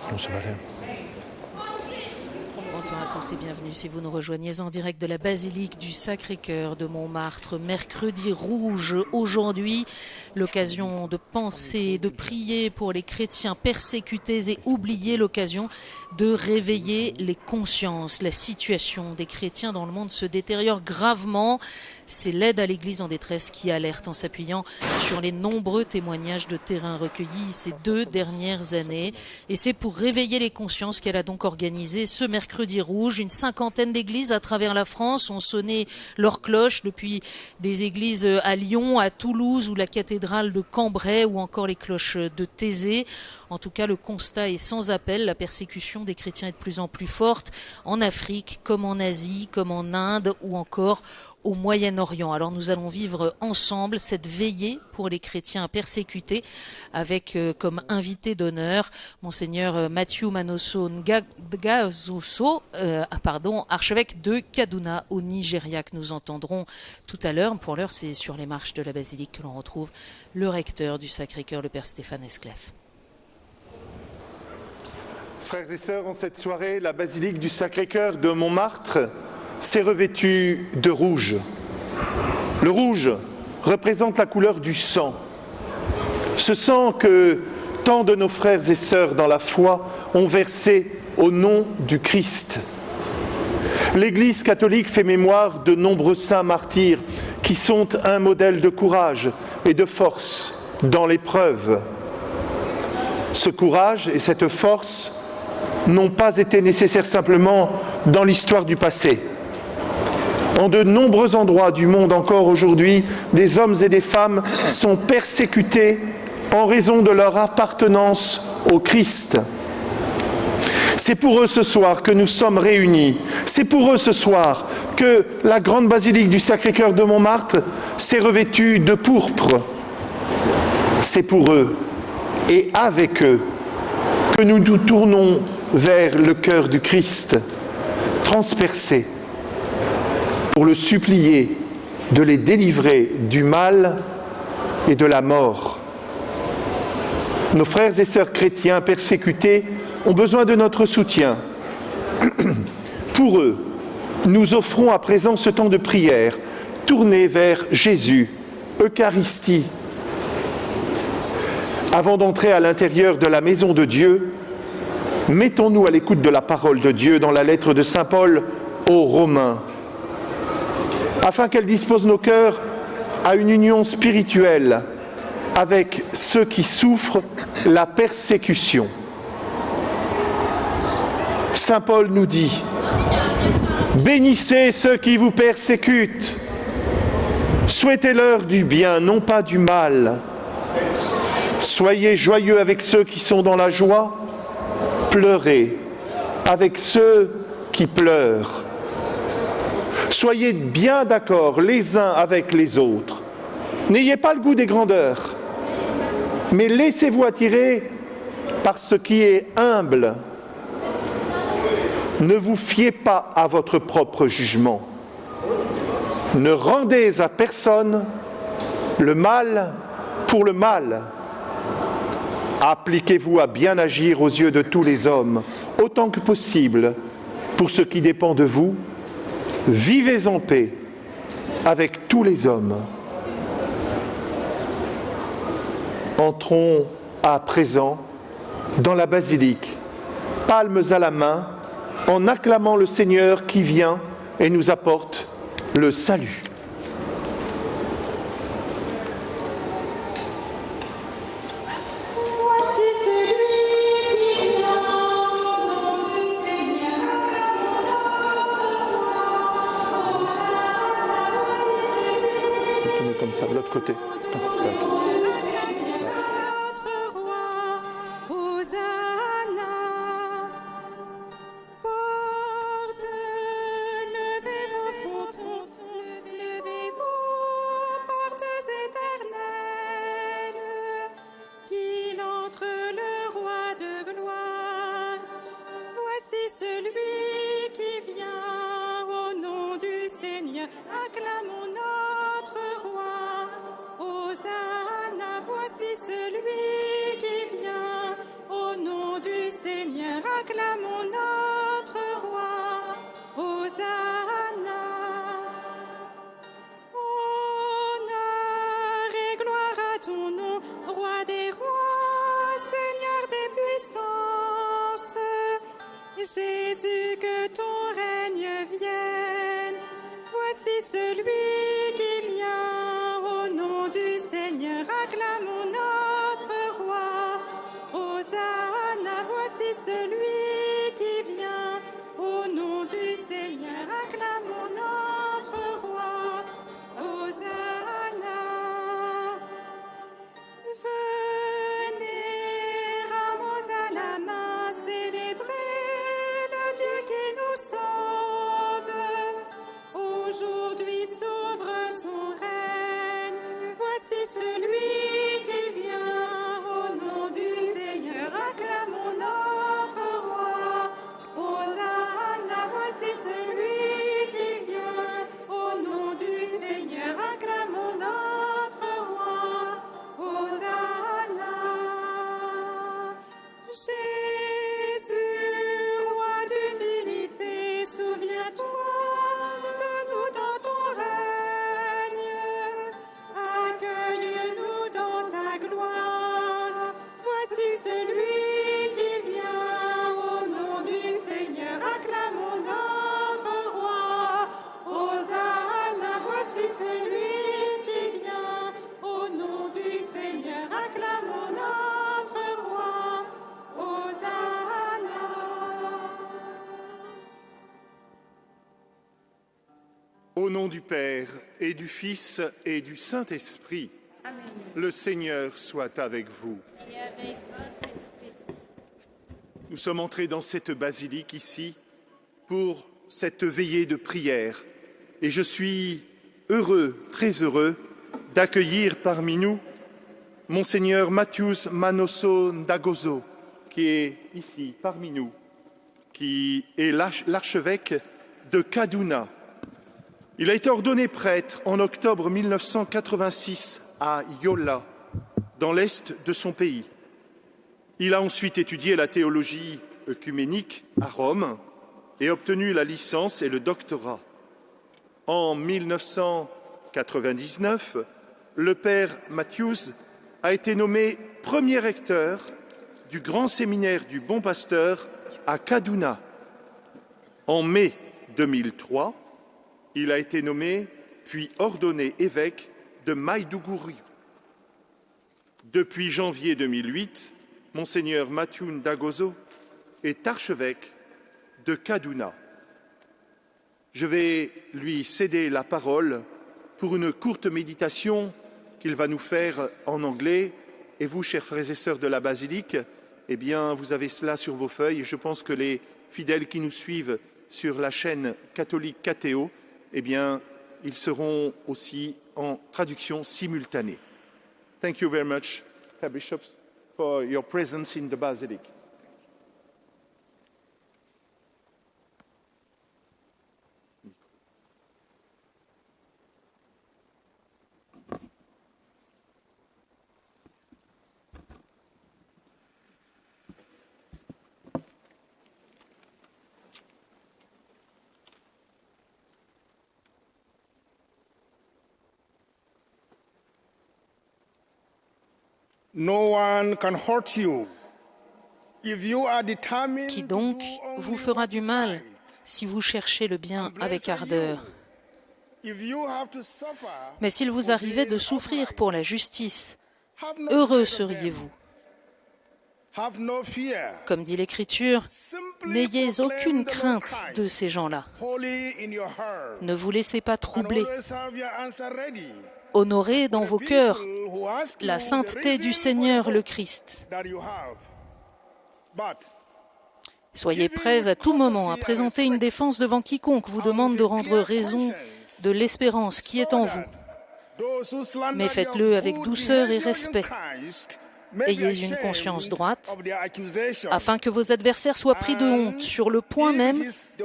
Bonsoir à tous et bienvenue si vous nous rejoignez en direct de la basilique du Sacré-Cœur de Montmartre. Mercredi rouge aujourd'hui, l'occasion de penser, de prier pour les chrétiens persécutés et oubliés, l'occasion de réveiller les consciences. La situation des chrétiens dans le monde se détériore gravement. C'est l'aide à l'Église en détresse qui alerte en s'appuyant sur les nombreux témoignages de terrain recueillis ces 2 dernières années. Et c'est pour réveiller les consciences qu'elle a donc organisé ce mercredi rouge. Une 50aine d'églises à travers la France ont sonné leurs cloches, depuis des églises à Lyon, à Toulouse ou la cathédrale de Cambrai ou encore les cloches de Thésée. En tout cas, le constat est sans appel. La persécution des chrétiens est de plus en plus forte en Afrique, comme en Asie, comme en Inde ou encore au Moyen-Orient. Alors nous allons vivre ensemble cette veillée pour les chrétiens persécutés avec comme invité d'honneur Monseigneur Mathieu Manosso Ngazuso, archevêque de Kaduna au Nigeria, que nous entendrons tout à l'heure. Pour l'heure, c'est sur les marches de la basilique que l'on retrouve le recteur du Sacré-Cœur, le Père Stéphane Esclef. Frères et sœurs, en cette soirée, la basilique du Sacré-Cœur de Montmartre s'est revêtue de rouge. Le rouge représente la couleur du sang. Ce sang que tant de nos frères et sœurs dans la foi ont versé au nom du Christ. L'Église catholique fait mémoire de nombreux saints martyrs qui sont un modèle de courage et de force dans l'épreuve. Ce courage et cette force n'ont pas été nécessaires simplement dans l'histoire du passé. En de nombreux endroits du monde encore aujourd'hui, des hommes et des femmes sont persécutés en raison de leur appartenance au Christ. C'est pour eux ce soir que nous sommes réunis. C'est pour eux ce soir que la grande basilique du Sacré-Cœur de Montmartre s'est revêtue de pourpre. C'est pour eux et avec eux que nous nous tournons vers le cœur du Christ, transpercé, pour le supplier de les délivrer du mal et de la mort. Nos frères et sœurs chrétiens persécutés ont besoin de notre soutien. Pour eux, nous offrons à présent ce temps de prière tourné vers Jésus, Eucharistie. Avant d'entrer à l'intérieur de la maison de Dieu, mettons-nous à l'écoute de la parole de Dieu dans la lettre de saint Paul aux Romains, afin qu'elle dispose nos cœurs à une union spirituelle avec ceux qui souffrent la persécution. Saint Paul nous dit « Bénissez ceux qui vous persécutent, souhaitez-leur du bien, non pas du mal. Soyez joyeux avec ceux qui sont dans la joie, pleurez avec ceux qui pleurent. Soyez bien d'accord les uns avec les autres. N'ayez pas le goût des grandeurs, mais laissez-vous attirer par ce qui est humble. Ne vous fiez pas à votre propre jugement. Ne rendez à personne le mal pour le mal. Appliquez-vous à bien agir aux yeux de tous les hommes, autant que possible, pour ce qui dépend de vous. Vivez en paix avec tous les hommes. Entrons à présent dans la basilique, palmes à la main, en acclamant le Seigneur qui vient et nous apporte le salut. Comme ça, de l'autre côté. Acclamons notre roi, Hosanna. acclamons notre roi. Hosanna, voici celui qui vient. Au nom du Seigneur, acclamons notre roi. Hosanna. Venez, rameaux à la main, célébrer le Dieu qui nous sauve. Aujourd'hui s'ouvre son règne. Voici celui qui vient. Au nom du Seigneur, acclamons notre roi. Hosanna, voici celui qui vient. Au nom du Seigneur, acclamons notre roi. Hosanna. Jésus, roi d'humilité, souviens-toi de nous dans ton règne. Accueille-nous dans ta gloire. Voici celui qui vient. Au nom du Seigneur, acclamons notre roi. Hosanna, voici celui qui vient. Au nom du Seigneur, acclamons notre roi. Hosanna. Au nom du Père et du Fils et du Saint-Esprit, le Seigneur soit avec vous. Et avec votre esprit. Nous sommes entrés dans cette basilique ici pour cette veillée de prière et je suis heureux, très heureux, d'accueillir parmi nous Monseigneur Mathius Manosso Ndagozo, qui est ici parmi nous, qui est l'archevêque de Kaduna. Il a été ordonné prêtre en octobre 1986 à Yola, dans l'est de son pays. Il a ensuite étudié la théologie œcuménique à Rome et obtenu la licence et le doctorat. En 1999, le père Mathius a été nommé premier recteur du grand séminaire du Bon Pasteur à Kaduna. En mai 2003, il a été nommé puis ordonné évêque de Maïdougouri. Depuis janvier 2008, Monseigneur Mathieu Ndagozo est archevêque de Kaduna. Je vais lui céder la parole pour une courte méditation qu'il va nous faire en anglais. Et vous, chers frères et sœurs de la basilique, eh bien, vous avez cela sur vos feuilles. Et je pense que les fidèles qui nous suivent sur la chaîne catholique KTO, eh bien, ils seront aussi en traduction simultanée. Thank you very much, Herr Bishops, for your presence in the basilic. No one can hurt you if you are determined Qui to donc do only vous fera du mal right. si vous cherchez le bien avec ardeur. If you have to suffer, Mais s'il vous arrivait de souffrir upright, pour la justice, have no heureux fear of them. seriez-vous. Have no fear. Comme dit l'Écriture, Simply n'ayez proclaim aucune the Lord crainte de Christ, ces gens-là. holy in your heart, Ne vous laissez pas and troubler. always have your answer ready. Honorez dans vos cœurs People who ask you la the sainteté du reason Seigneur for the le hope Christ. that you have. But Soyez prêts à tout moment à présenter une défense devant quiconque vous demande de rendre raison de l'espérance qui est en vous. Mais faites-le avec douceur et respect. Ayez une conscience droite, afin que vos adversaires soient pris de honte sur le point même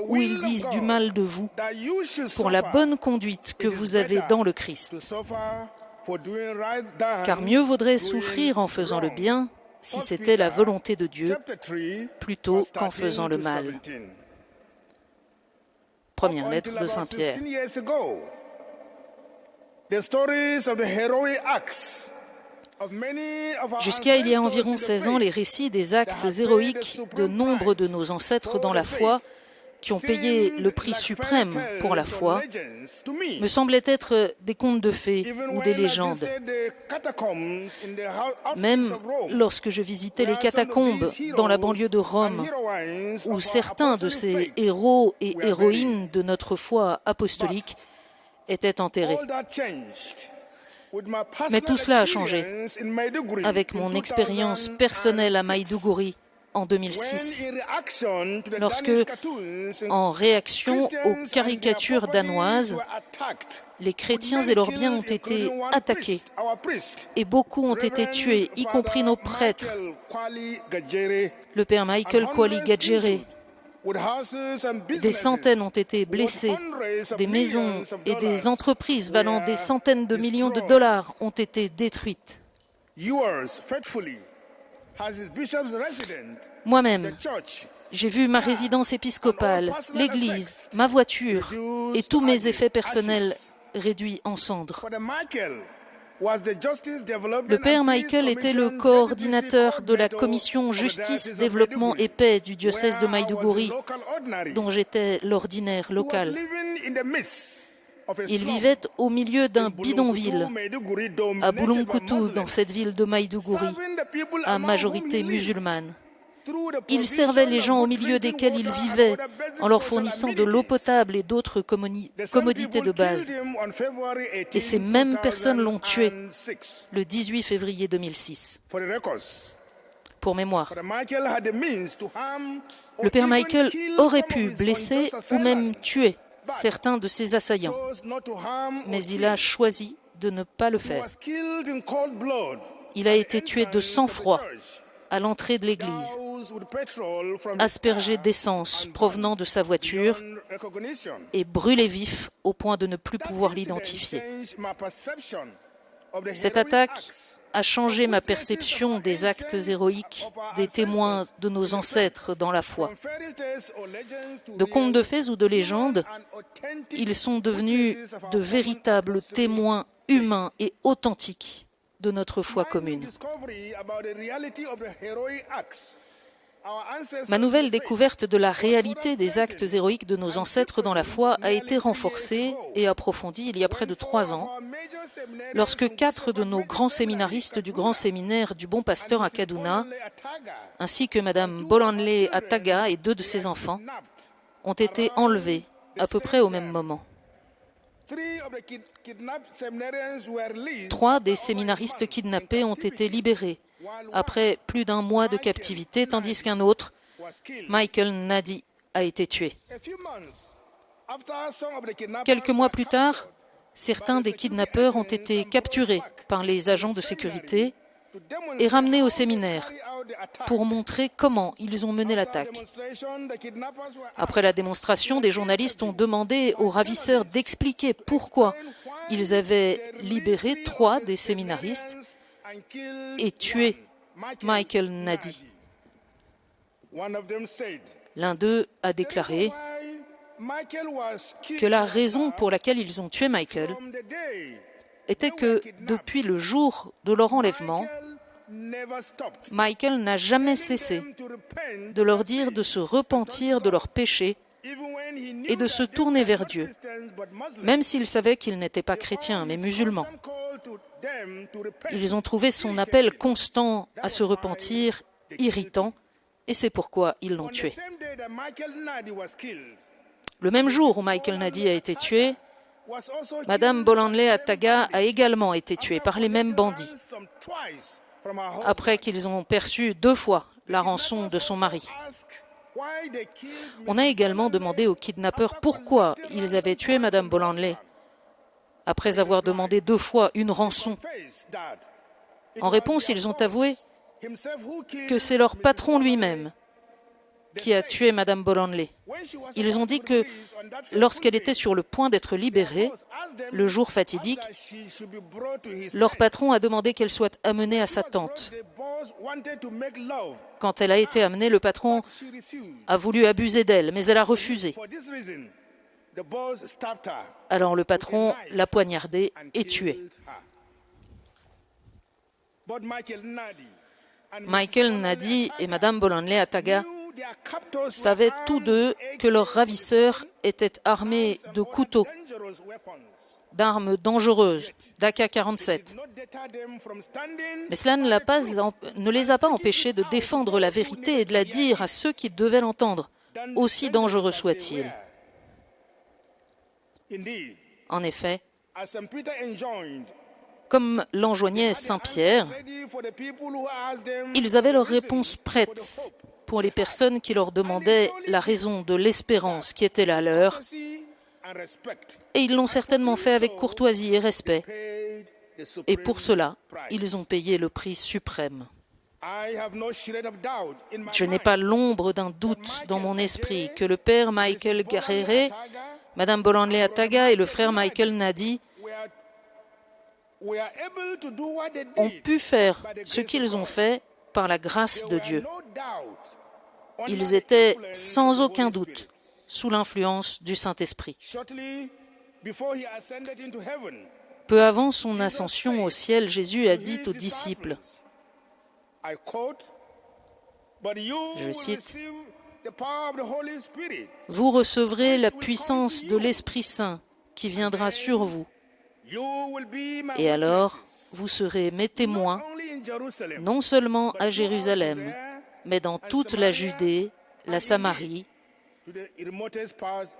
où ils disent du mal de vous, pour la bonne conduite que vous avez dans le Christ. Car mieux vaudrait souffrir en faisant le bien, si c'était la volonté de Dieu, plutôt qu'en faisant le mal. Première lettre de Saint Pierre. Jusqu'à il y a environ 16 ans, les récits des actes héroïques de nombre de nos ancêtres dans la foi qui ont payé le prix suprême pour la foi me semblaient être des contes de fées ou des légendes. Même lorsque je visitais les catacombes dans la banlieue de Rome, où certains de ces héros et héroïnes de notre foi apostolique étaient enterrés. Mais tout cela a changé avec mon expérience personnelle à Maïdougouri en 2006, lorsque, en réaction aux caricatures danoises, les chrétiens et leurs biens ont été attaqués et beaucoup ont été tués, y compris nos prêtres. Le père Michael Kwali Gadjere. Des centaines ont été blessés, des maisons et des entreprises valant des centaines de millions de dollars ont été détruites. Moi-même, j'ai vu ma résidence épiscopale, l'église, ma voiture et tous mes effets personnels réduits en cendres. Le père Michael était le coordinateur de la commission Justice, Développement et Paix du diocèse de Maïdougouri, dont j'étais l'ordinaire local. Il vivait au milieu d'un bidonville, à Bulunkutu, dans cette ville de Maïdougouri, à majorité musulmane. Il servait les gens au milieu desquels il vivait, en leur fournissant de l'eau potable et d'autres commodités de base. Et ces mêmes personnes l'ont tué le 18 février 2006. Pour mémoire, le père Michael aurait pu blesser ou même tuer certains de ses assaillants, mais il a choisi de ne pas le faire. Il a été tué de sang-froid à l'entrée de l'église, aspergé d'essence provenant de sa voiture et brûlé vif au point de ne plus pouvoir l'identifier. Cette attaque a changé ma perception des actes héroïques des témoins de nos ancêtres dans la foi. De contes de fées ou de légendes, ils sont devenus de véritables témoins humains et authentiques de notre foi commune. Ma nouvelle découverte de la réalité des actes héroïques de nos ancêtres dans la foi a été renforcée et approfondie il y a près de 3 ans, lorsque 4 de nos grands séminaristes du Grand Séminaire du Bon Pasteur à Kaduna, ainsi que Mme Bolanle Ataga et 2 de ses enfants, ont été enlevés à peu près au même moment. 3 des séminaristes kidnappés ont été libérés après plus d'1 mois de captivité, tandis qu'un autre, Michael Nadi, a été tué. Quelques mois plus tard, certains des kidnappeurs ont été capturés par les agents de sécurité et ramenés au séminaire pour montrer comment ils ont mené l'attaque. Après la démonstration, des journalistes ont demandé aux ravisseurs d'expliquer pourquoi ils avaient libéré 3 des séminaristes et tué Michael Nadi. L'un d'eux a déclaré que la raison pour laquelle ils ont tué Michael était que depuis le jour de leur enlèvement, Michael n'a jamais cessé de leur dire de se repentir de leurs péchés et de se tourner vers Dieu, même s'ils savaient qu'ils n'étaient pas chrétiens, mais musulmans. Ils ont trouvé son appel constant à se repentir irritant, et c'est pourquoi ils l'ont tué. Le même jour où Michael Nadi a été tué, Mme Bolanle Ataga a également été tuée par les mêmes bandits, après qu'ils ont perçu 2 fois la rançon de son mari. On a également demandé aux kidnappeurs pourquoi ils avaient tué Mme Bolanle, après avoir demandé 2 fois une rançon. En réponse, ils ont avoué que c'est leur patron lui-même qui a tué Mme Bolanle. Ils ont dit que lorsqu'elle était sur le point d'être libérée, le jour fatidique, leur patron a demandé qu'elle soit amenée à sa tente. Quand elle a été amenée, le patron a voulu abuser d'elle, mais elle a refusé. Alors le patron l'a poignardée et tuée. Michael Nadi et Mme Bolanle Ataga savaient tous deux que leurs ravisseurs étaient armés de couteaux, d'armes dangereuses, d'AK-47. Mais cela ne les a pas empêchés de défendre la vérité et de la dire à ceux qui devaient l'entendre, aussi dangereux soit-il. En effet, comme l'enjoignait Saint Pierre, ils avaient leur réponse prête pour les personnes qui leur demandaient la raison de l'espérance qui était la leur, et ils l'ont certainement fait avec courtoisie et respect, et pour cela, ils ont payé le prix suprême. Je n'ai pas l'ombre d'un doute dans mon esprit que le père Michael Garréré, Madame Bolanley Ataga et le frère Michael Nadi ont pu faire ce qu'ils ont fait par la grâce de Dieu. Ils étaient sans aucun doute sous l'influence du Saint-Esprit. Peu avant son ascension au ciel, Jésus a dit aux disciples, je cite, « Vous recevrez la puissance de l'Esprit Saint qui viendra sur vous. Et alors, vous serez mes témoins, non seulement à Jérusalem, mais dans toute la Judée, la Samarie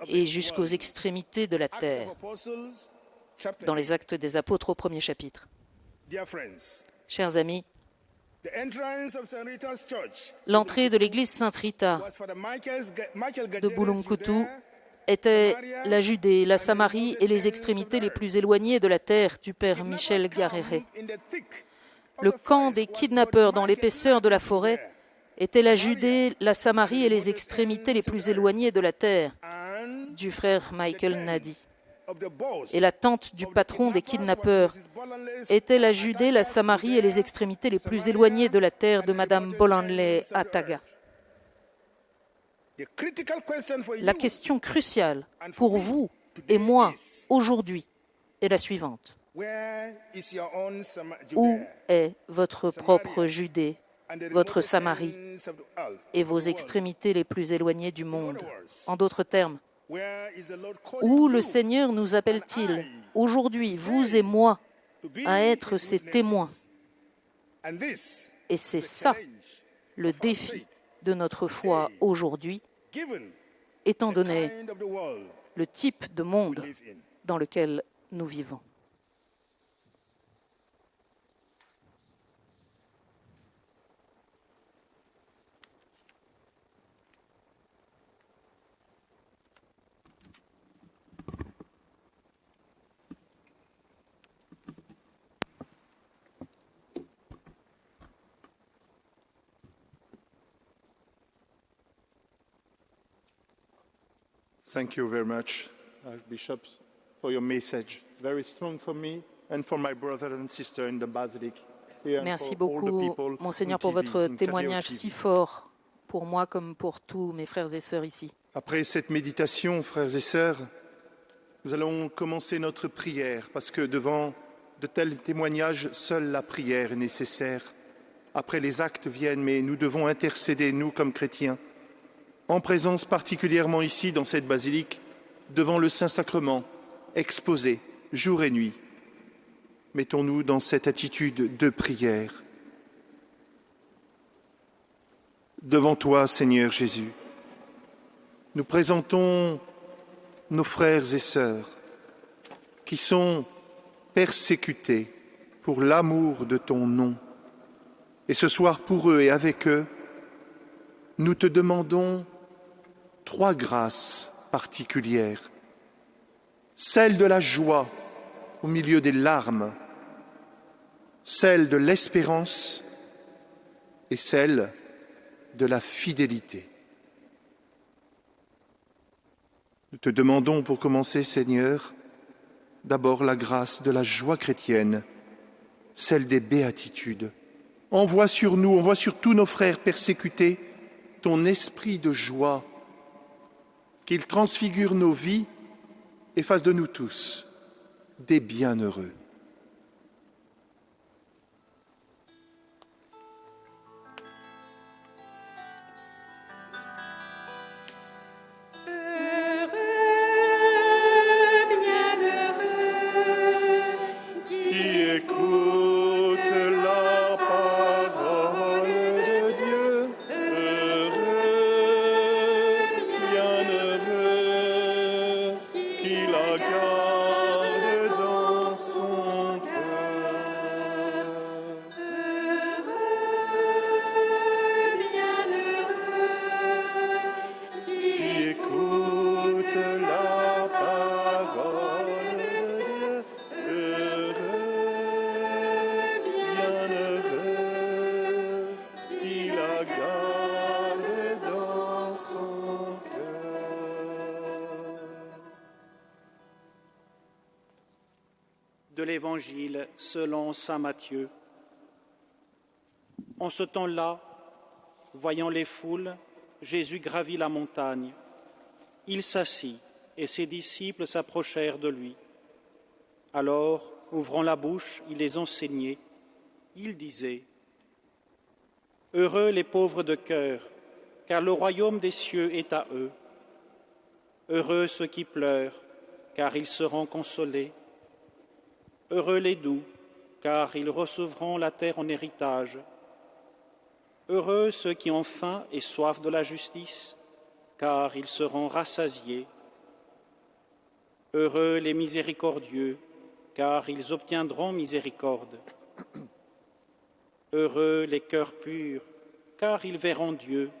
et jusqu'aux extrémités de la terre. » Dans les Actes des Apôtres au 1er chapitre. Chers amis, l'entrée de l'église Sainte-Rita de Bulunkutu était la Judée, la Samarie et les extrémités les plus éloignées de la terre du père Michel Garréré. Le camp des kidnappeurs dans l'épaisseur de la forêt était la Judée, la Samarie et les extrémités les plus éloignées de la terre du frère Michael Nadi. Et la tente du patron des kidnappeurs était la Judée, la Samarie et les extrémités les plus éloignées de la terre de Madame Bolanley Ataga. La question cruciale pour vous et moi aujourd'hui est la suivante. Où est votre propre Judée, votre Samarie et vos extrémités les plus éloignées du monde? En d'autres termes, où le Seigneur nous appelle-t-il aujourd'hui, vous et moi, à être ses témoins? Et c'est ça le défi de notre foi aujourd'hui, étant donné le type de monde dans lequel nous vivons. Thank you very much, Archbishops, for your message. Very strong for me and for my brother and sister in the basilic. Merci beaucoup, Monseigneur, pour votre témoignage si fort pour moi comme pour tous mes frères et sœurs ici. Après cette méditation, frères et sœurs, nous allons commencer notre prière parce que devant de tels témoignages, seule la prière est nécessaire. Après, les actes viennent, mais nous devons intercéder, nous, comme chrétiens, en présence particulièrement ici, dans cette basilique, devant le Saint-Sacrement, exposé jour et nuit. Mettons-nous dans cette attitude de prière. Devant toi, Seigneur Jésus, nous présentons nos frères et sœurs qui sont persécutés pour l'amour de ton nom. Et ce soir, pour eux et avec eux, nous te demandons 3 grâces particulières. Celle de la joie au milieu des larmes, celle de l'espérance et celle de la fidélité. Nous te demandons pour commencer, Seigneur, d'abord la grâce de la joie chrétienne, celle des béatitudes. Envoie sur nous, envoie sur tous nos frères persécutés ton esprit de joie, qu'il transfigure nos vies et fasse de nous tous des bienheureux. l'Évangile selon saint Matthieu. En ce temps-là, voyant les foules, Jésus gravit la montagne. Il s'assit et ses disciples s'approchèrent de lui. Alors, ouvrant la bouche, il les enseignait. Il disait : « Heureux les pauvres de cœur, car le royaume des cieux est à eux. Heureux ceux qui pleurent, car ils seront consolés. Heureux les doux, car ils recevront la terre en héritage. Heureux ceux qui ont faim et soif de la justice, car ils seront rassasiés. Heureux les miséricordieux, car ils obtiendront miséricorde. Heureux les cœurs purs, car ils verront Dieu.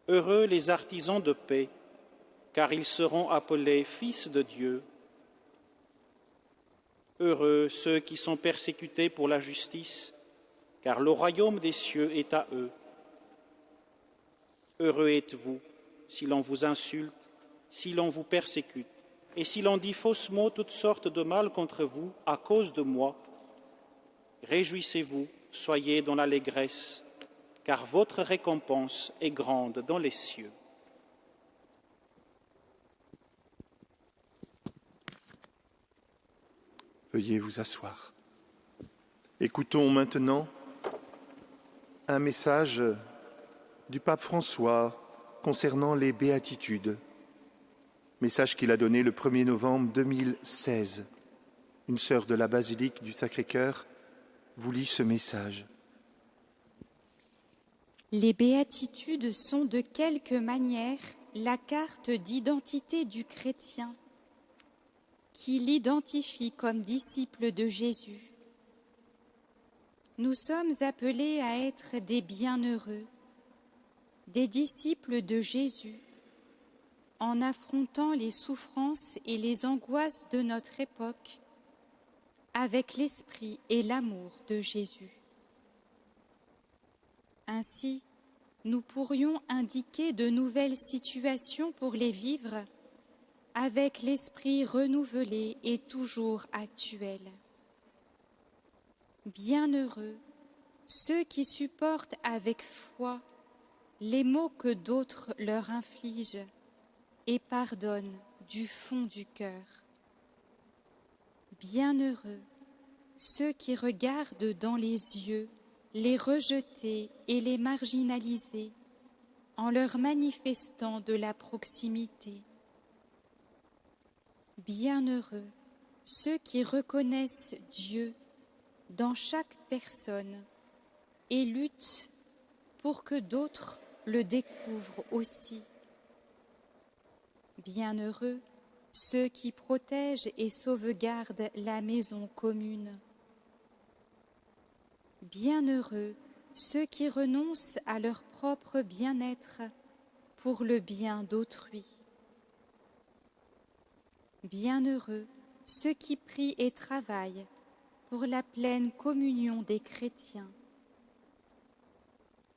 Heureux les artisans de paix, car ils seront appelés fils de Dieu. Heureux ceux qui sont persécutés pour la justice, car le royaume des cieux est à eux. Heureux êtes-vous si l'on vous insulte, si l'on vous persécute, et si l'on dit faussement toutes sortes de mal contre vous à cause de moi. Réjouissez-vous, soyez dans l'allégresse, car votre récompense est grande dans les cieux. Veuillez vous asseoir. Écoutons maintenant un message du pape François concernant les béatitudes. Message qu'il a donné le 1er novembre 2016. Une sœur de la basilique du Sacré-Cœur vous lit ce message. Les béatitudes sont de quelque manière la carte d'identité du chrétien qui l'identifie comme disciple de Jésus. Nous sommes appelés à être des bienheureux, des disciples de Jésus, en affrontant les souffrances et les angoisses de notre époque avec l'esprit et l'amour de Jésus. Ainsi, nous pourrions indiquer de nouvelles situations pour les vivre avec l'esprit renouvelé et toujours actuel. Bienheureux ceux qui supportent avec foi les maux que d'autres leur infligent et pardonnent du fond du cœur. Bienheureux ceux qui regardent dans les yeux les rejetés et les marginalisés en leur manifestant de la proximité. Bienheureux ceux qui reconnaissent Dieu dans chaque personne et luttent pour que d'autres le découvrent aussi. Bienheureux ceux qui protègent et sauvegardent la maison commune. Bienheureux ceux qui renoncent à leur propre bien-être pour le bien d'autrui. Bienheureux ceux qui prient et travaillent pour la pleine communion des chrétiens.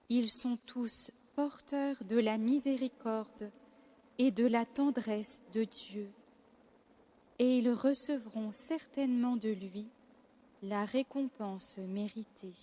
Ils sont tous porteurs de la miséricorde et de la tendresse de Dieu, et ils recevront certainement de lui la récompense méritée.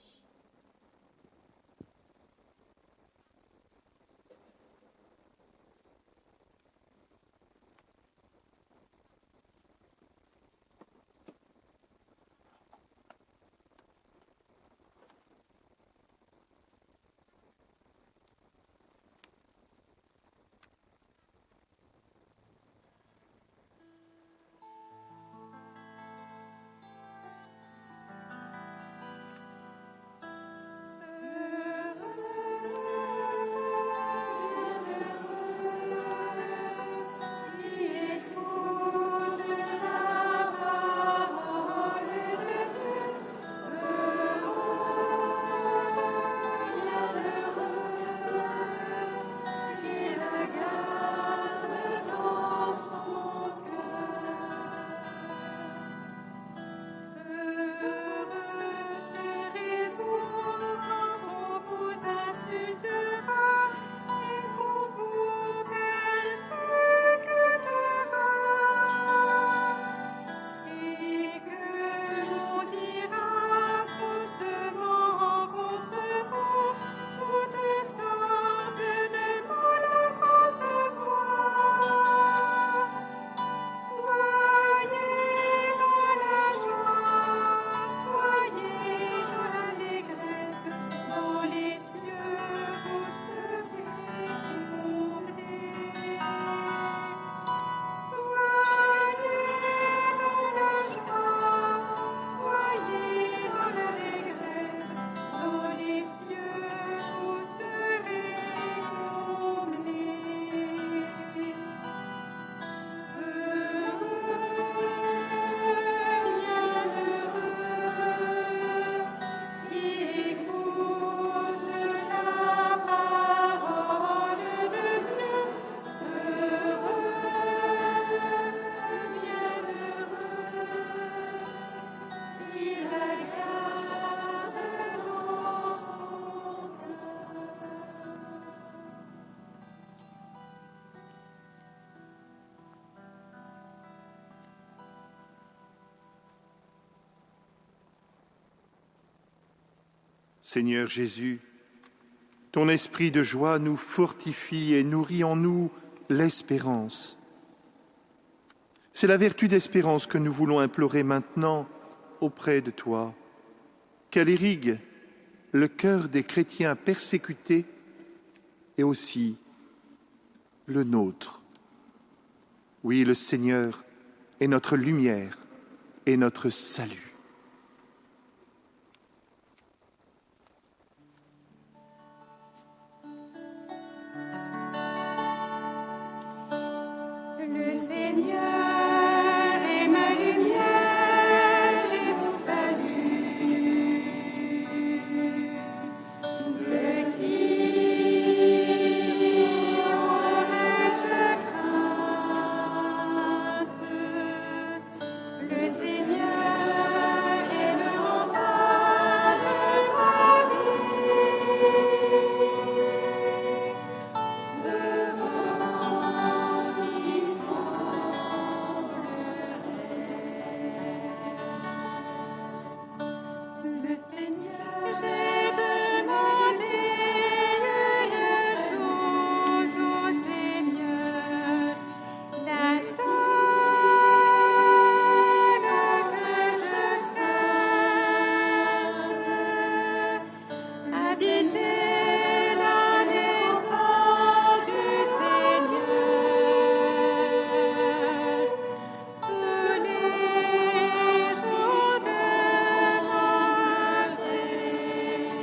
Seigneur Jésus, ton esprit de joie nous fortifie et nourrit en nous l'espérance. C'est la vertu d'espérance que nous voulons implorer maintenant auprès de toi, qu'elle irrigue le cœur des chrétiens persécutés et aussi le nôtre. Oui, le Seigneur est notre lumière et notre salut. Le Seigneur est ma lumière et mon salut. De qui aurais-je crainte? Le Seigneur est le rempart de ma vie. Devant qui le Seigneur, j'ai demandé une chose au Seigneur, la seule que je sache, habiter la maison du Seigneur tous les jours de ma vie.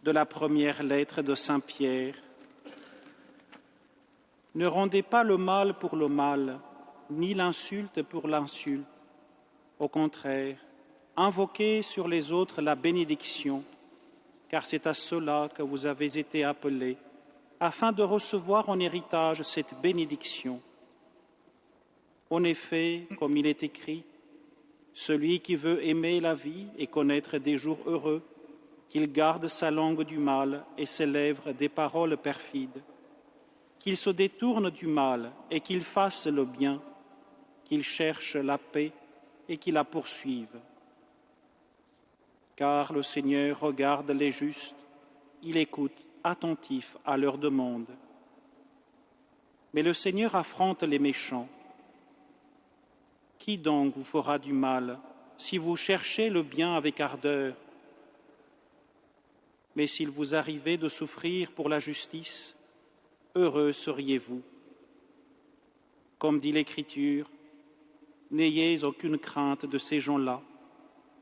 de la première lettre de Saint Pierre. Ne rendez pas le mal pour le mal, ni l'insulte pour l'insulte. Au contraire, invoquez sur les autres la bénédiction, car c'est à cela que vous avez été appelés, afin de recevoir en héritage cette bénédiction. En effet, comme il est écrit, celui qui veut aimer la vie et connaître des jours heureux, qu'il garde sa langue du mal et ses lèvres des paroles perfides, qu'il se détourne du mal et qu'il fasse le bien, qu'il cherche la paix et qu'il la poursuive. Car le Seigneur regarde les justes, il écoute attentif à leurs demandes. Mais le Seigneur affronte les méchants. Qui donc vous fera du mal si vous cherchez le bien avec ardeur? Mais s'il vous arrivait de souffrir pour la justice, heureux seriez-vous. Comme dit l'Écriture, n'ayez aucune crainte de ces gens-là,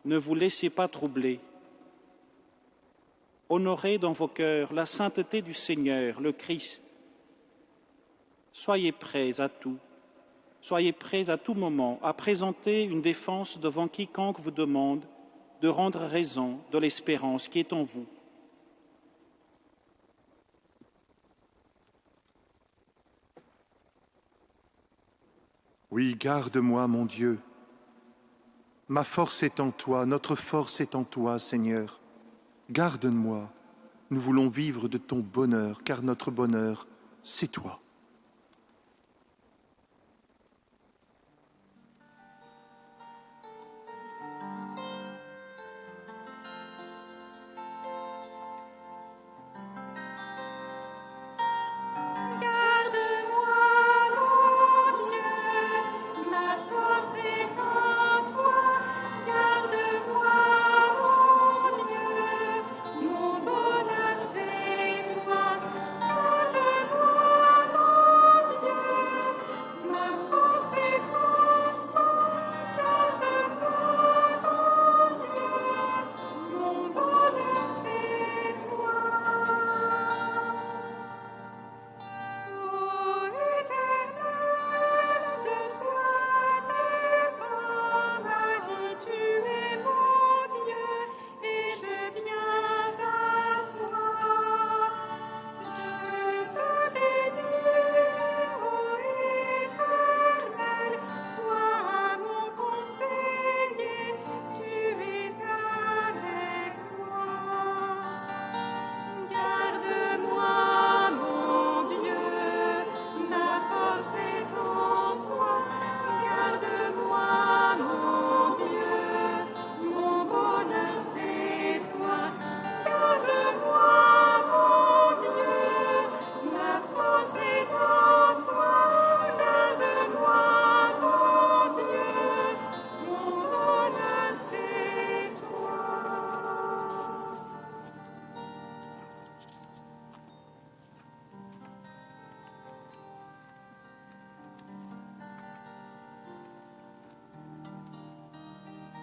ne vous laissez pas troubler. Honorez dans vos cœurs la sainteté du Seigneur, le Christ. Soyez prêts à tout. Soyez prêts à tout moment à présenter une défense devant quiconque vous demande de rendre raison de l'espérance qui est en vous. Oui, garde-moi, mon Dieu. Ma force est en toi, notre force est en toi, Seigneur. Garde-moi. Nous voulons vivre de ton bonheur, car notre bonheur, c'est toi.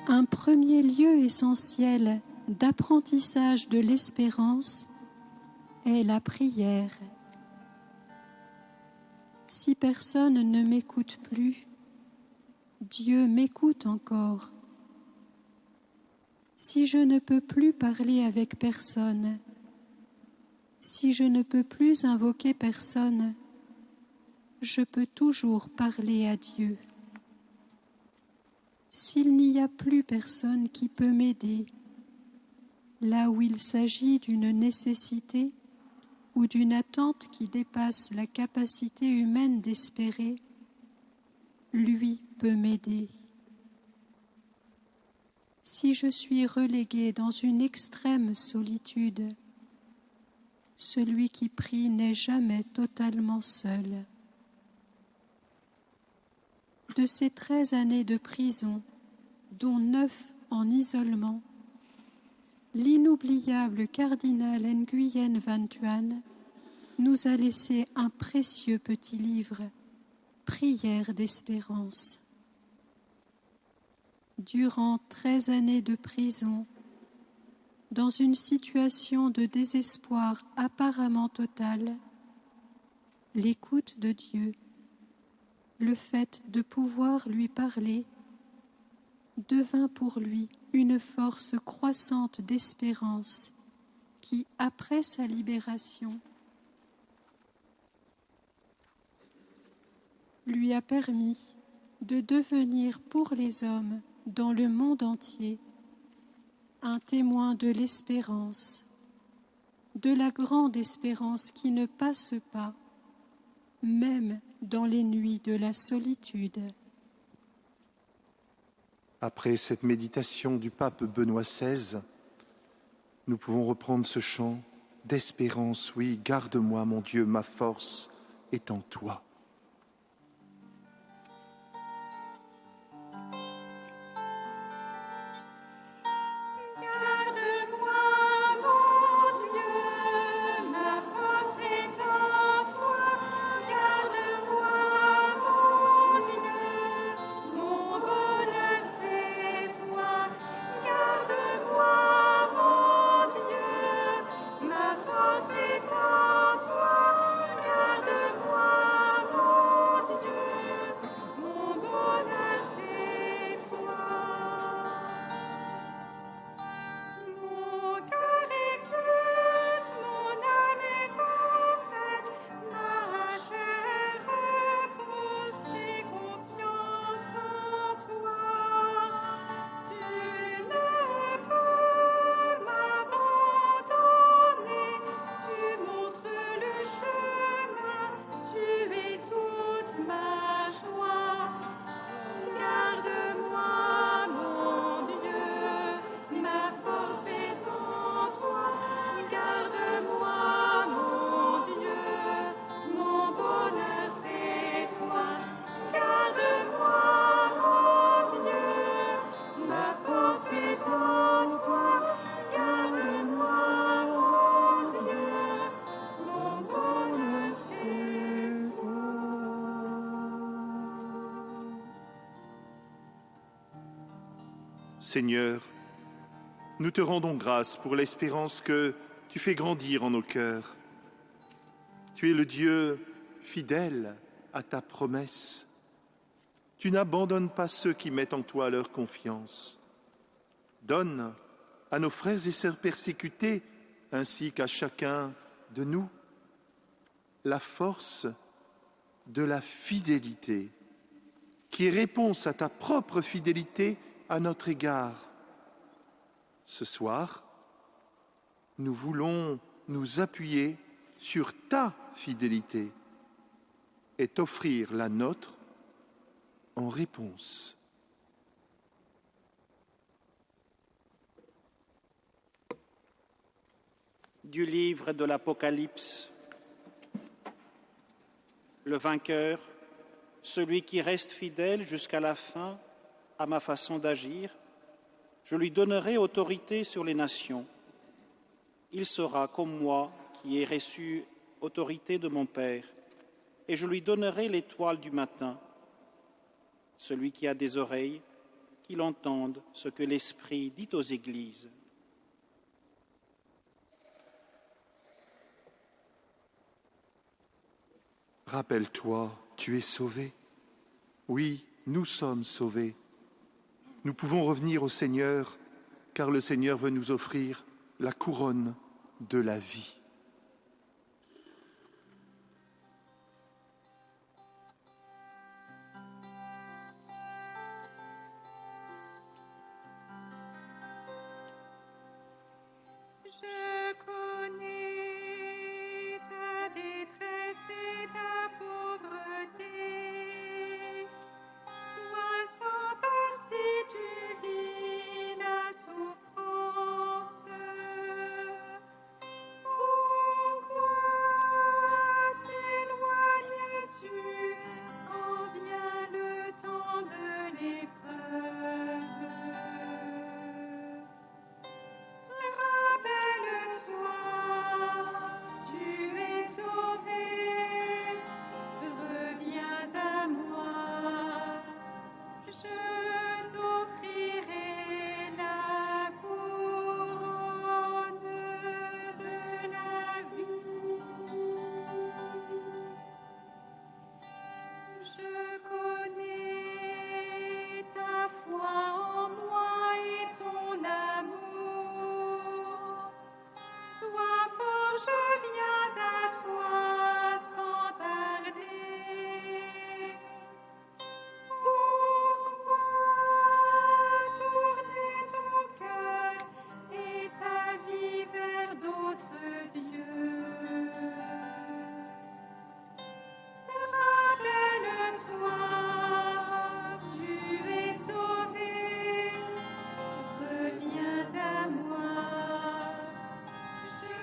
Un premier lieu essentiel d'apprentissage de l'espérance est la prière. Si personne ne m'écoute plus, Dieu m'écoute encore. Si je ne peux plus parler avec personne, si je ne peux plus invoquer personne, je peux toujours parler à Dieu. S'il n'y a plus personne qui peut m'aider, là où il s'agit d'une nécessité ou d'une attente qui dépasse la capacité humaine d'espérer, lui peut m'aider. Si je suis relégué dans une extrême solitude, celui qui prie n'est jamais totalement seul. De ces 13 années de prison, dont 9 en isolement, l'inoubliable cardinal Nguyen Van Thuan nous a laissé un précieux petit livre, Prières d'espérance. Durant 13 années de prison, dans une situation de désespoir apparemment total, l'écoute de Dieu, le fait de pouvoir lui parler, devint pour lui une force croissante d'espérance qui, après sa libération, lui a permis de devenir pour les hommes dans le monde entier un témoin de l'espérance, de la grande espérance qui ne passe pas, même dans les nuits de la solitude. Après cette méditation du pape Benoît XVI, nous pouvons reprendre ce chant d'espérance. Oui, garde-moi, mon Dieu, ma force est en toi. Seigneur, nous te rendons grâce pour l'espérance que tu fais grandir en nos cœurs. Tu es le Dieu fidèle à ta promesse. Tu n'abandonnes pas ceux qui mettent en toi leur confiance. Donne à nos frères et sœurs persécutés, ainsi qu'à chacun de nous, la force de la fidélité, qui est réponse à ta propre fidélité à notre égard. Ce soir, nous voulons nous appuyer sur ta fidélité et t'offrir la nôtre en réponse. Du livre de l'Apocalypse. Le vainqueur, celui qui reste fidèle jusqu'à la fin à ma façon d'agir, je lui donnerai autorité sur les nations. Il sera comme moi qui ai reçu autorité de mon Père, et je lui donnerai l'étoile du matin. Celui qui a des oreilles, qu'il entende ce que l'Esprit dit aux églises. Rappelle-toi, tu es sauvé. Oui, nous sommes sauvés. Nous pouvons revenir au Seigneur, car le Seigneur veut nous offrir la couronne de la vie. Je connais ta détresse et ta pauvreté. Sois sans peur si tu vis la souffrance. Pour je viens à toi sans tarder. Pourquoi tourner ton cœur et ta vie vers d'autres dieux? Rappelle-toi, tu es sauvé, reviens à moi, je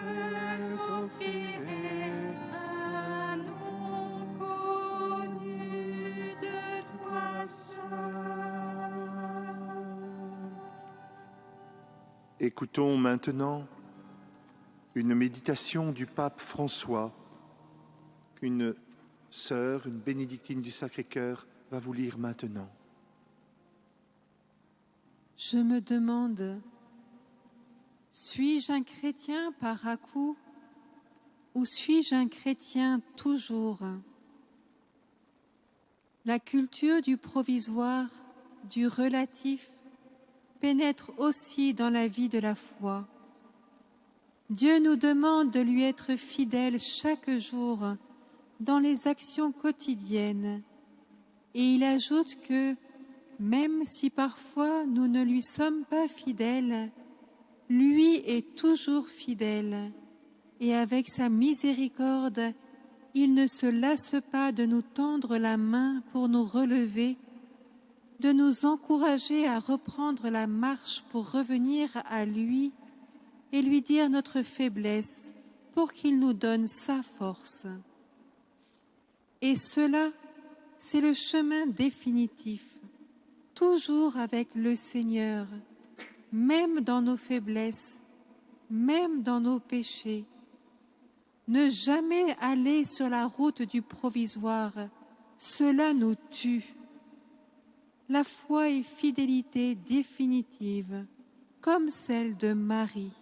t'offrirai un nom connu de toi seul. Écoutons maintenant une méditation du pape François qu'une sœur, une bénédictine du Sacré-Cœur, va vous lire maintenant. Je me demande, suis-je un chrétien par à-coup ou suis-je un chrétien toujours? La culture du provisoire, du relatif, pénètre aussi dans la vie de la foi. Dieu nous demande de lui être fidèles chaque jour dans les actions quotidiennes. Et il ajoute que, même si parfois nous ne lui sommes pas fidèles, lui est toujours fidèle. Et avec sa miséricorde, il ne se lasse pas de nous tendre la main pour nous relever, de nous encourager à reprendre la marche pour revenir à lui et lui dire notre faiblesse pour qu'il nous donne sa force. Et cela, c'est le chemin définitif, toujours avec le Seigneur, même dans nos faiblesses, même dans nos péchés. Ne jamais aller sur la route du provisoire, cela nous tue. La foi est fidélité définitive, comme celle de Marie.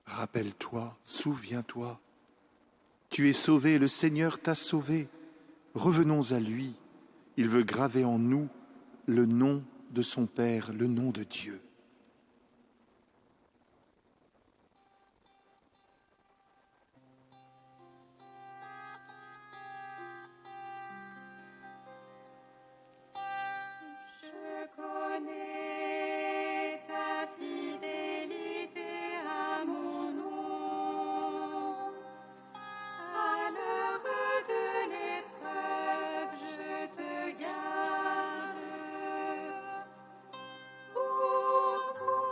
Rappelle-toi, souviens-toi, tu es sauvé, le Seigneur t'a sauvé. Revenons à lui, il veut graver en nous le nom de son Père, le nom de Dieu. Je connais ta fidélité à mon nom. À l'heure de l'épreuve, je te garde. Pourquoi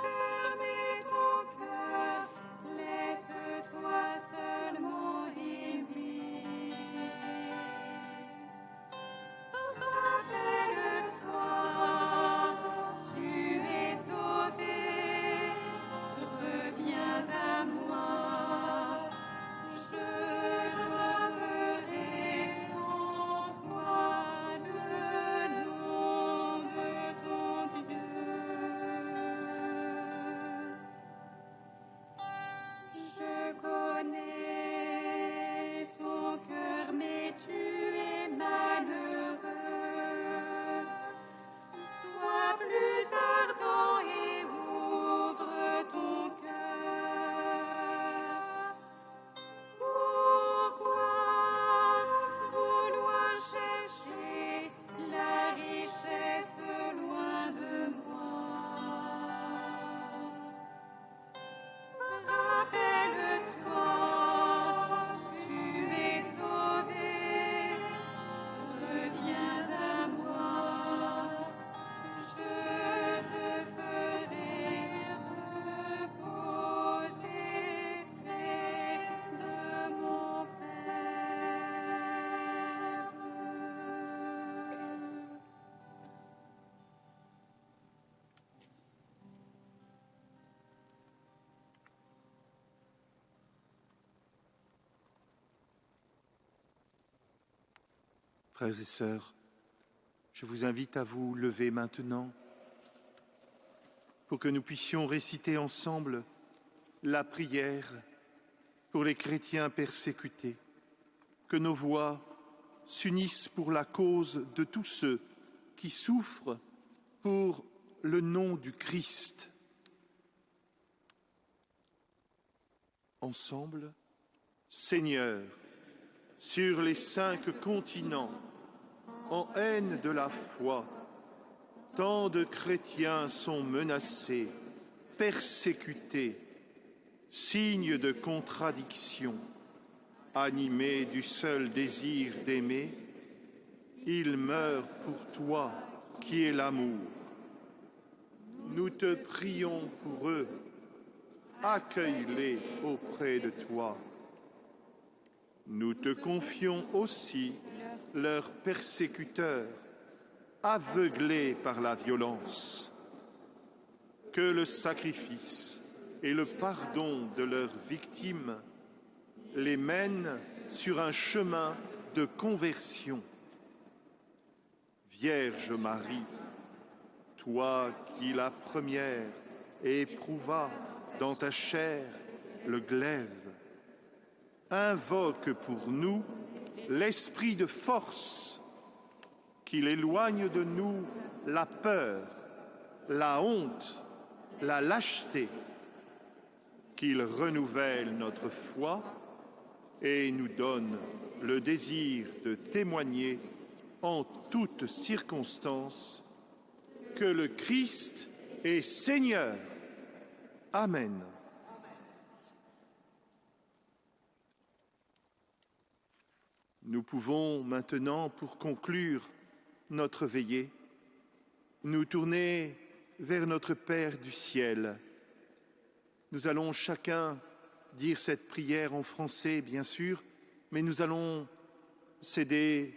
fermer ton cœur? Laisse-toi seulement aimer. Rappelle-toi, tu es sauvé, reviens à moi, je graverai en toi le nom de ton Dieu. Je connais ton cœur, mais tu es malheureux. Sois plus ardent et ouvre ton cœur. Pourquoi vouloir chercher la richesse loin de moi? Rappelle-toi, tu es sauvé, reviens à moi, je te ferai reposer près de mon Père. Frères et sœurs, je vous invite à vous lever maintenant pour que nous puissions réciter ensemble la prière pour les chrétiens persécutés, que nos voix s'unissent pour la cause de tous ceux qui souffrent pour le nom du Christ. Ensemble, Seigneur, sur les 5 continents, en haine de la foi, tant de chrétiens sont menacés, persécutés, signe de contradiction. Animés du seul désir d'aimer, ils meurent pour toi qui es l'amour. Nous te prions pour eux, accueille-les auprès de toi. Nous te confions aussi leurs persécuteurs, aveuglés par la violence. Que le sacrifice et le pardon de leurs victimes les mènent sur un chemin de conversion. Vierge Marie, toi qui la première éprouva dans ta chair le glaive, invoque pour nous l'esprit de force qu'il éloigne de nous la peur, la honte, la lâcheté, qu'il renouvelle notre foi et nous donne le désir de témoigner en toutes circonstances que le Christ est Seigneur. Amen. Nous pouvons maintenant, pour conclure notre veillée, nous tourner vers notre Père du ciel. Nous allons chacun dire cette prière en français, bien sûr, mais nous allons céder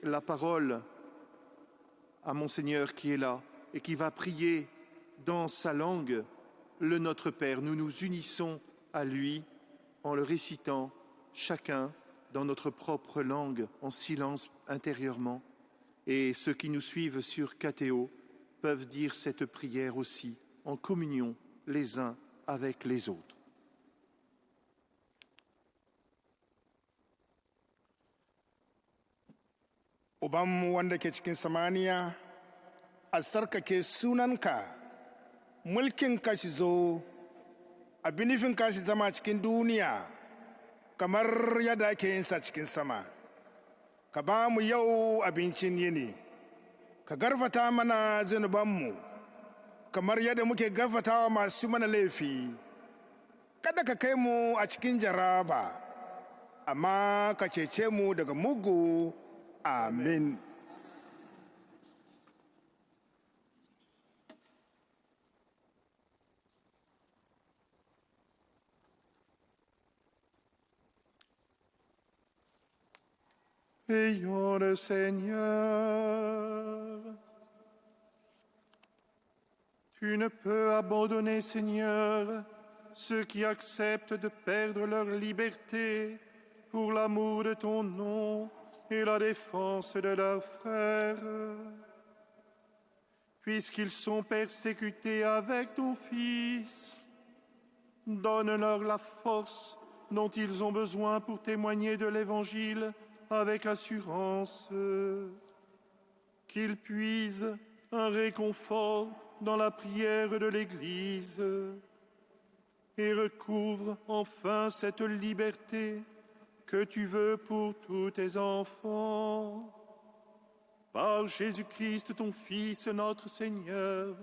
la parole à Monseigneur qui est là et qui va prier dans sa langue le Notre Père. Nous nous unissons à lui en le récitant chacun dans notre propre langue, en silence intérieurement. Et ceux qui nous suivent sur KTO peuvent dire cette prière aussi en communion les uns avec les autres. Ubanmu wanda ke cikin samaniya, a sarkake sunanka, mulkinka shi zo, abin nufinka shi zama cikin duniya, kamar yadda ake yin sa cikin sama. Ka ba mu yau abincin yini, ka garfata mana zunubanmu, kamar yadda muke garfatawa masu mana laifi. Kada ka kai mu a cikin jaraba, amma ka cece mu daga mugu. Amen. Ayons le Seigneur. Tu ne peux abandonner, Seigneur, ceux qui acceptent de perdre leur liberté pour l'amour de ton nom et la défense de leurs frères. Puisqu'ils sont persécutés avec ton Fils, donne-leur la force dont ils ont besoin pour témoigner de l'Évangile avec assurance, qu'ils puisent un réconfort dans la prière de l'Église et recouvrent enfin cette liberté que tu veux pour tous tes enfants. Par Jésus-Christ, ton Fils, notre Seigneur,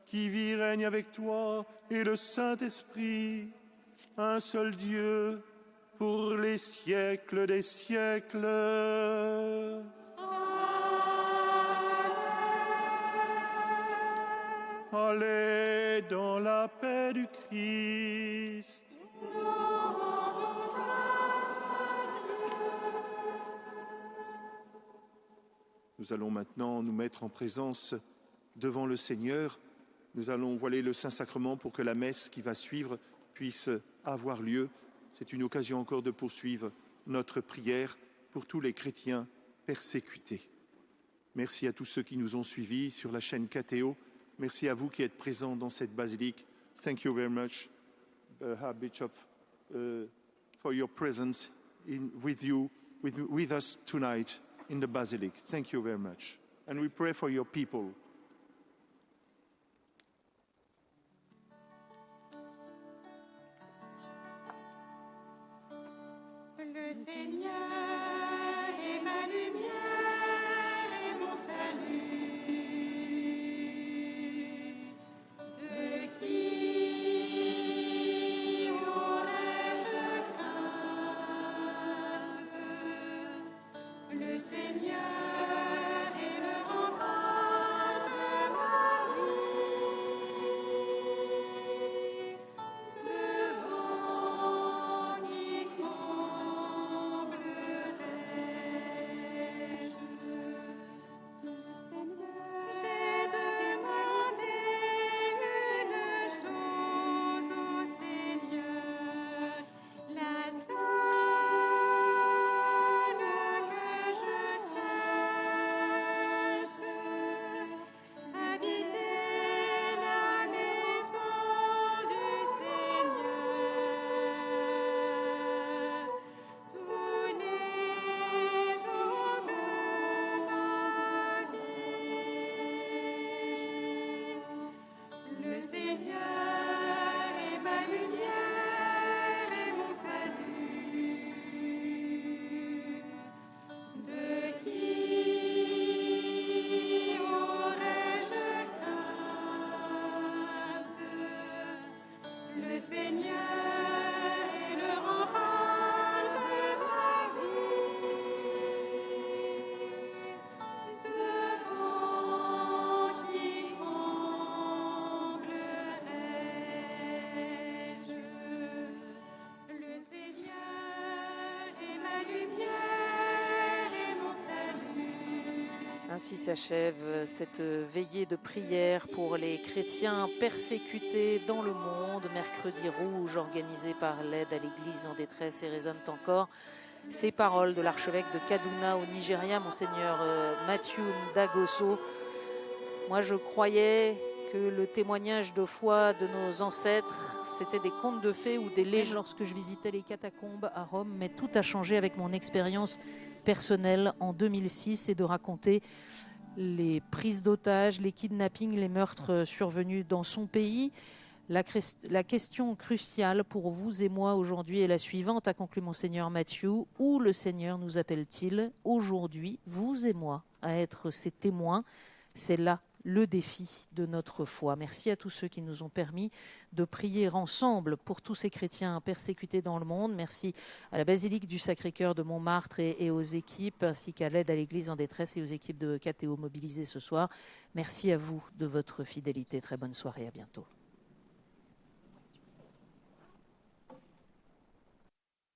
qui vit et règne avec toi et le Saint-Esprit, un seul Dieu, pour les siècles des siècles. Allez dans la paix du Christ. Nous allons maintenant nous mettre en présence devant le Seigneur. Nous allons voiler le Saint-Sacrement pour que la messe qui va suivre puisse avoir lieu. C'est une occasion encore de poursuivre notre prière pour tous les chrétiens persécutés. Merci à tous ceux qui nous ont suivis sur la chaîne KTO. Merci à vous qui êtes présents dans cette basilique. Thank you very much, Bishop, for your presence with us tonight in the Basilic. Thank you very much. And we pray for your people. Le Seigneur est ma lumière et mon salut. De qui aurais-je crainte? Le Seigneur est le rempart de ma vie. Devant qui tremblerais-je? J'ai demandé une chose au Seigneur, la seule que je sache, habiter la maison du Seigneur tous les jours de ma vie. Le Seigneur est ma lumière et mon salut. De qui aurais-je crainte? Le Seigneur est le rempart de ma vie. Devant qui tremblerais-je? Le Seigneur est ma lumière et mon salut. Ainsi s'achève cette veillée de prière pour les chrétiens persécutés dans le monde, mercredi rouge, organisé par l'aide à l'Église en détresse, et résonnent encore ces paroles de l'archevêque de Kaduna au Nigeria, monseigneur Matthew Ndagoso. Moi, je croyais que le témoignage de foi de nos ancêtres, c'était des contes de fées ou des légendes lorsque je visitais les catacombes à Rome, mais tout a changé avec mon expérience personnelle en 2006 et de raconter les prises d'otages, les kidnappings, les meurtres survenus dans son pays. La question cruciale pour vous et moi aujourd'hui est la suivante, a conclu monseigneur Matthew. Où le Seigneur nous appelle-t-il aujourd'hui, vous et moi, à être ses témoins? C'est là le défi de notre foi. Merci à tous ceux qui nous ont permis de prier ensemble pour tous ces chrétiens persécutés dans le monde. Merci à la basilique du Sacré-Cœur de Montmartre et aux équipes, ainsi qu'à l'aide à l'Église en détresse et aux équipes de KTO mobilisées ce soir. Merci à vous de votre fidélité. Très bonne soirée, à bientôt.